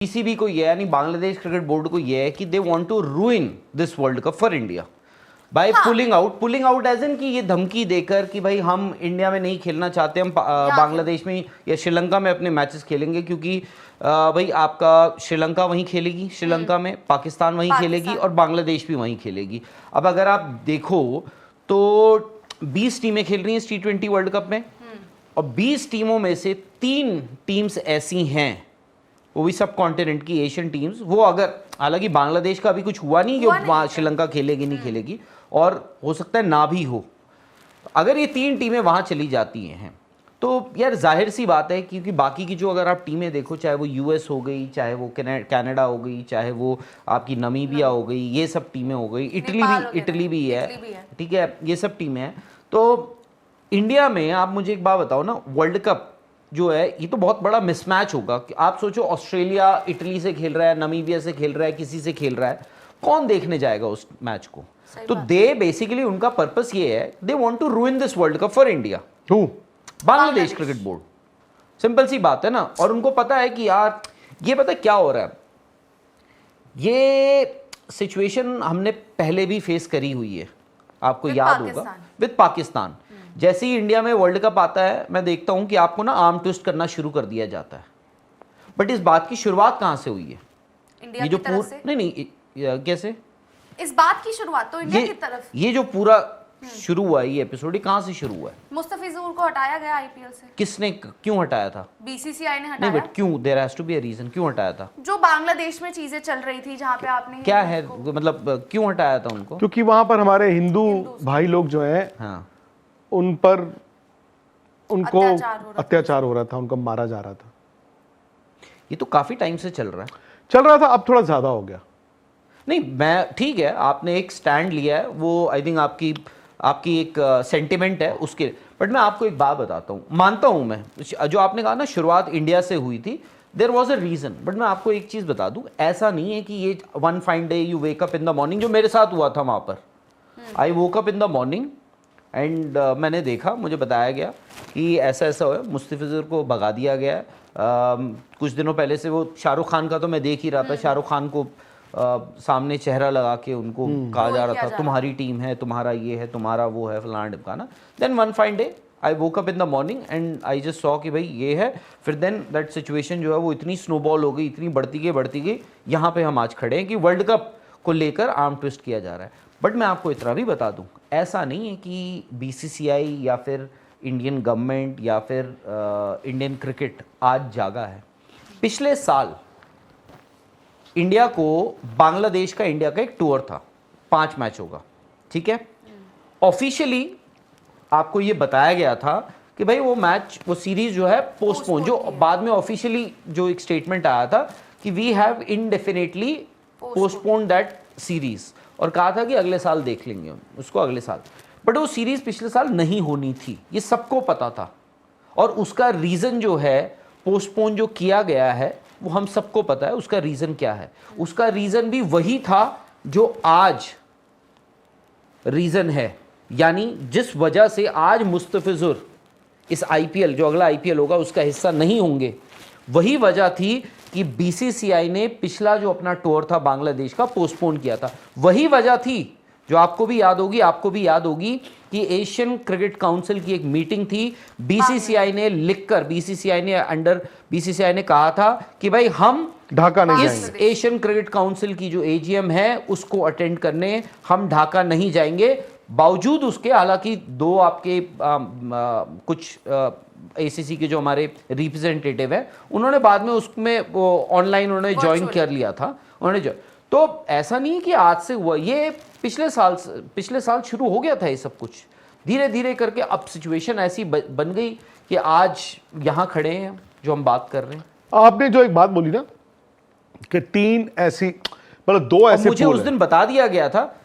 PCB को ये यानी बांग्लादेश क्रिकेट बोर्ड को ये है कि they want to ruin this world cup for India by pulling out as in कि ये धमकी देकर कि भाई हम इंडिया में नहीं खेलना चाहते, हम बांग्लादेश में या श्रीलंका में अपने मैचेस खेलेंगे क्योंकि भाई आपका श्रीलंका वहीं खेलेगी, श्रीलंका में पाकिस्तान वहीं खेलेगी और बांग्लादेश भी वहीं खेलेगी। अब अगर आप देखो तो 20 टीमें खेल रही हैं इस T20 वर्ल्ड कप में और 20 टीमों में से 3 टीम्स ऐसी हैं, वो भी सब कॉन्टिनेंट की एशियन टीम्स, वो अगर हालांकि बांग्लादेश का अभी कुछ हुआ नहीं कि श्रीलंका खेलेगी नहीं खेलेगी और हो सकता है ना भी हो, अगर ये 3 टीमें वहां चली जाती हैं तो यार जाहिर सी बात है क्योंकि बाकी की जो अगर आप टीमें देखो, चाहे वो यूएस हो गई, चाहे वो कनाडा हो गई, चाहे वो आपकी नमीबिया हो गई, ये सब टीमें हो गई, इटली भी है, ठीक है, ये सब टीमें हैं। तो इंडिया में आप मुझे एक बात बताओ ना, वर्ल्ड कप जो है ये तो बहुत बड़ा मिसमैच होगा कि आप सोचो ऑस्ट्रेलिया इटली से खेल रहा है, नमीबिया से खेल रहा है, किसी से खेल रहा है, कौन देखने जाएगा उस मैच को? तो दे बेसिकली उनका पर्पस ये है, they want to ruin this world cup for India. Bangladesh cricket board, simple सी बात है ना। और उनको पता है कि यार ये पता क्या हो रहा है, ये सिचुएशन हमने पहले भी फेस करी हुई है, आपको याद होगा विद पाकिस्तान। जैसे ही इंडिया में वर्ल्ड कप आता है मैं देखता हूं कि आपको ना आर्म ट्विस्ट करना शुरू कर दिया जाता है। बट इस बात की शुरुआत कहां से हुई है? इंडिया की तरफ से? नहीं कैसे इस बात की शुरुआत तो इंडिया की तरफ, ये जो पूरा शुरू हुआ है, ये एपिसोड कहां से शुरू हुआ है? मुस्तफिजुर को हटाया गया आईपीएल से। किसने क्यों हटाया था? बीसीसीआई ने हटाया। नहीं बट क्यों? There has to be a reason, क्यों हटाया था? जो बांग्लादेश में चीजें चल रही थी जहां पे आपने क्या है मतलब क्यों हटाया था उनको? क्योंकि वहां पर हमारे हिंदू भाई लोग जो हैं, हाँ, उन पर उनको अत्याचार हो रहा था, उनको मारा जा रहा था। ये तो काफी टाइम से चल रहा था, अब थोड़ा ज्यादा हो गया। नहीं मैं ठीक है, आपने एक स्टैंड लिया है, वो आई थिंक आपकी एक सेंटिमेंट है उसके, बट मैं आपको एक बात बताता हूँ, मानता हूँ मैं जो आपने कहा ना शुरुआत इंडिया से हुई थी, there was a reason. But मैं आपको एक चीज बता दूं, ऐसा नहीं है कि ये one fine day you wake up in the morning, जो मेरे साथ हुआ था वहां पर। I woke up in the morning and मैंने देखा, मुझे बताया गया कि ऐसा ऐसा हुआ, मुस्तफिजुर को भगा दिया गया। कुछ दिनों पहले से वो शाहरुख खान का तो मैं देख ही रहा था, शाहरुख खान को सामने चेहरा लगा के उनको कहा जा रहा था तुम्हारी टीम है, तुम्हारा ये है, तुम्हारा वो है, फलाना ढिमकाना। Then one fine day I woke up in the morning and I just saw कि भाई ये है। फिर देन दैट सिचुएशन जो है वो इतनी स्नोबॉल हो गई, इतनी बढ़ती गई, यहाँ पे हम आज खड़े हैं कि वर्ल्ड कप को लेकर आर्म ट्विस्ट किया जा रहा है। बट मैं आपको इतना भी बता दूं, ऐसा नहीं है कि बीसीसीआई या फिर इंडियन गवर्नमेंट या फिर इंडियन क्रिकेट आज जागा है। पिछले साल इंडिया को बांग्लादेश का इंडिया का एक टूर था, 5 मैचों का, ठीक है। ऑफिशियली आपको ये बताया गया था कि भाई वो मैच, वो सीरीज जो है पोस्टपोन, जो बाद में ऑफिशियली जो एक स्टेटमेंट आया था कि we have indefinitely postpone that series, और कहा था कि अगले साल देख लेंगे उसको, अगले साल। बट वो सीरीज पिछले साल नहीं होनी थी, ये सबको पता था, और उसका रीजन जो है पोस्टपोन जो किया गया है वो हम सबको पता है उसका रीजन क्या है। उसका रीजन भी वही था जो आज रीजन है, यानी जिस वजह से आज मुस्तफिजुर इस आईपीएल, जो अगला आईपीएल होगा, उसका हिस्सा नहीं होंगे। वही वजह थी कि बीसीसीआई ने पिछला जो अपना टूर था बांग्लादेश का पोस्टपोन किया था। वही वजह थी जो आपको भी याद होगी कि एशियन क्रिकेट काउंसिल की एक मीटिंग थी, बीसीसीआई ने लिखकर, बीसीसीआई ने कहा था कि भाई हम ढाका नहीं इस जाएंगे, एशियन क्रिकेट काउंसिल की जो एजीएम है उसको अटेंड करने हम ढाका नहीं जाएंगे। बावजूद उसके, हालांकि 2 आपके कुछ एसीसी के जो हमारे रिप्रेजेंटेटिव है, उन्होंने बाद में उसमें ऑनलाइन उन्होंने ज्वाइन कर लिया था, उन्होंने तो ऐसा नहीं है कि आज से हुआ, ये पिछले साल शुरू हो गया था ये सब कुछ। धीरे धीरे करके अब सिचुएशन ऐसी बन गई कि आज यहाँ खड़े हैं जो हम बात कर रहे हैं। आपने जो एक बात बोली ना कि 3 ऐसी, मतलब 2 ऐसे, मुझे उस दिन बता दिया गया था,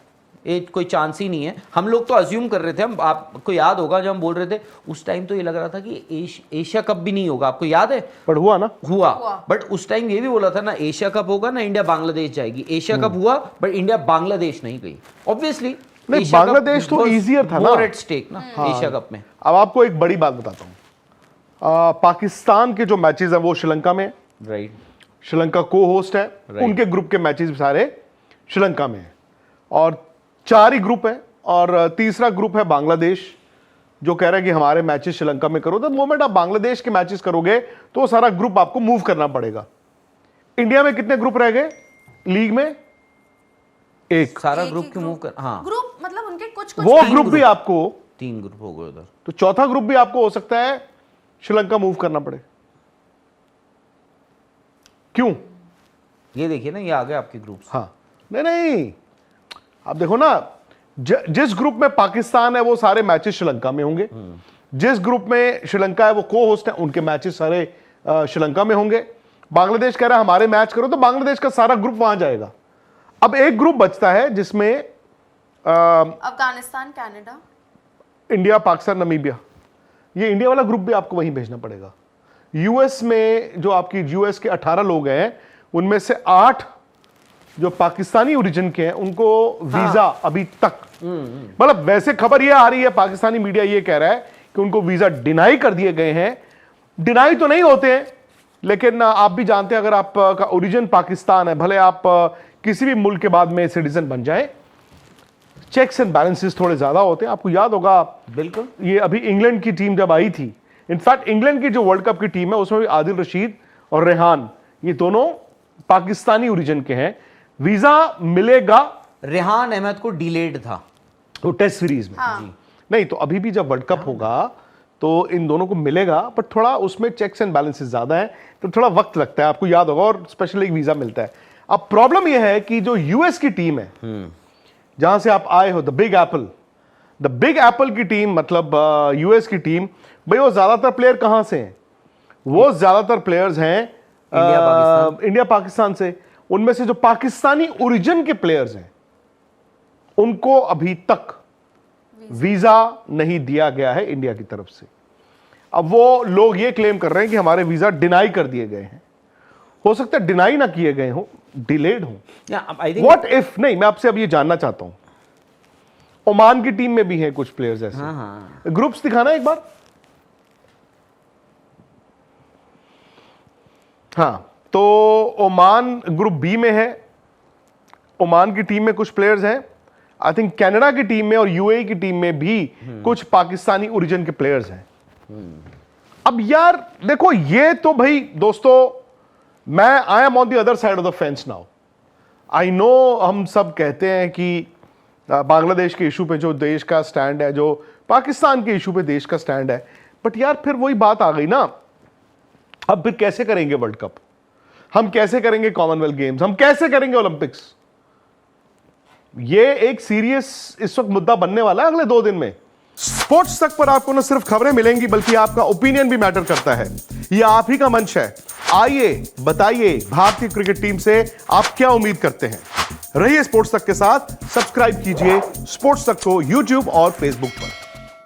एक कोई चांस ही नहीं है। हम लोग तो अज्यूम कर रहे थे, हम, आपको याद होगा जब हम बोल रहे थे उस टाइम तो ये लग रहा था कि एशिया कप भी नहीं होगा, आपको याद है? पर हुआ ना, हुआ। बट उस टाइम ये भी बोला था ना एशिया कप होगा ना इंडिया बांग्लादेश जाएगी। एशिया कप हुआ बट इंडिया बांग्लादेश नहीं गई। ऑब्वियसली बांग्लादेश तो इजियर था ना, एट स्टेक ना एशिया कप में। अब आपको एक बड़ी बात बताता हूँ, पाकिस्तान के जो मैचेस हैं वो श्रीलंका में, राइट, श्रीलंका को होस्ट है, उनके ग्रुप के मैचेस सारे श्रीलंका में हैं और 4 ही ग्रुप है और तीसरा ग्रुप है बांग्लादेश जो कह रहा है कि हमारे मैचेस श्रीलंका में करो। द मोमेंट आप बांग्लादेश के मैचेस करोगे तो वो सारा ग्रुप आपको मूव करना पड़ेगा। इंडिया में कितने ग्रुप रह गए लीग में? एक। सारा एक ग्रुप ही क्यों मूव कर, हाँ ग्रुप मतलब उनके कुछ वो ग्रुप भी आपको 3 ग्रुप हो गए उधर, तो चौथा ग्रुप भी आपको हो सकता है श्रीलंका मूव करना पड़े। क्यों? ये देखिए ना, ये आ गए आपके ग्रुप्स। हाँ नहीं आप देखो ना, जिस ग्रुप में पाकिस्तान है वो सारे मैचेस श्रीलंका में होंगे, जिस ग्रुप में श्रीलंका है वो को होस्ट है, उनके मैचेस सारे श्रीलंका में होंगे। बांग्लादेश कह रहा है हमारे मैच करो तो बांग्लादेश का सारा ग्रुप वहां जाएगा। अब एक ग्रुप बचता है जिसमें Afghanistan, Canada, India, Pakistan, Namibia. ये इंडिया वाला ग्रुप भी आपको वहीं भेजना पड़ेगा। यूएस में जो आपकी यूएस के 18 लोग हैं उनमें से 8 जो पाकिस्तानी ओरिजिन के हैं उनको वीजा अभी तक, मतलब वैसे खबर ये आ रही है, पाकिस्तानी मीडिया ये कह रहा है कि उनको वीजा डिनाई कर दिए गए हैं। डिनाई तो नहीं होते हैं लेकिन आप भी जानते हैं अगर आपका ओरिजिन पाकिस्तान है, भले आप किसी भी मुल्क के बाद में सिटीजन बन जाए, चेक्स एंड बैलेंसेस थोड़े ज्यादा होते हैं। आपको याद होगा बिल्कुल, ये अभी इंग्लैंड की टीम जब आई थी, इनफैक्ट इंग्लैंड की जो वर्ल्ड कप की टीम है उसमें भी आदिल रशीद और रेहान ये दोनों पाकिस्तानी ओरिजिन के हैं। वीजा मिलेगा। रेहान अहमद को डिलेड था वो टेस्ट सीरीज में। हाँ। नहीं तो अभी भी जब वर्ल्ड कप होगा तो इन दोनों को मिलेगा, पर थोड़ा उसमें चेक्स एंड बैलेंसेस ज्यादा है तो थोड़ा वक्त लगता है, आपको याद होगा, और स्पेशल एक वीजा मिलता है। अब प्रॉब्लम यह है कि जो यूएस की टीम है जहां से आप आए हो, द बिग एप्पल की टीम, मतलब यूएस की टीम, भाई वो ज्यादातर प्लेयर कहां से हैं? वो ज्यादातर प्लेयर्स हैं इंडिया पाकिस्तान से। उनमें से जो पाकिस्तानी ओरिजिन के प्लेयर्स हैं उनको अभी तक वीजा नहीं दिया गया है इंडिया की तरफ से। अब वो लोग ये क्लेम कर रहे हैं कि हमारे वीजा डिनाई कर दिए गए हैं। हो सकता है डिनाई ना किए गए हो, डिलेड हो। व्हाट इफ, नहीं मैं आपसे अब ये जानना चाहता हूं, ओमान की टीम में भी हैं कुछ प्लेयर्स ऐसे। ग्रुप्स दिखाना एक बार। हाँ तो ओमान ग्रुप बी में है, ओमान की टीम में कुछ प्लेयर्स हैं। आई थिंक कनाडा की टीम में और यूएई की टीम में भी कुछ पाकिस्तानी ओरिजिन के प्लेयर्स हैं। अब यार देखो, ये तो भाई दोस्तों, मैं I am on the other side of the fence now. I know हम सब कहते हैं कि बांग्लादेश के इशू पे जो देश का स्टैंड है, जो पाकिस्तान के इशू पे देश का स्टैंड है, बट यार फिर वही बात आ गई ना, अब फिर कैसे करेंगे वर्ल्ड कप, हम कैसे करेंगे कॉमनवेल्थ गेम्स, हम कैसे करेंगे ओलंपिक्स? ये एक सीरियस इस वक्त मुद्दा बनने वाला है अगले 2 दिन में। स्पोर्ट्स तक पर आपको न सिर्फ खबरें मिलेंगी बल्कि आपका ओपिनियन भी मैटर करता है। ये आप ही का मंच है। आइए बताइए भारतीय क्रिकेट टीम से आप क्या उम्मीद करते हैं। रहिए स्पोर्ट्स तक के साथ, सब्सक्राइब कीजिए स्पोर्ट्स तक को यूट्यूब और फेसबुक पर।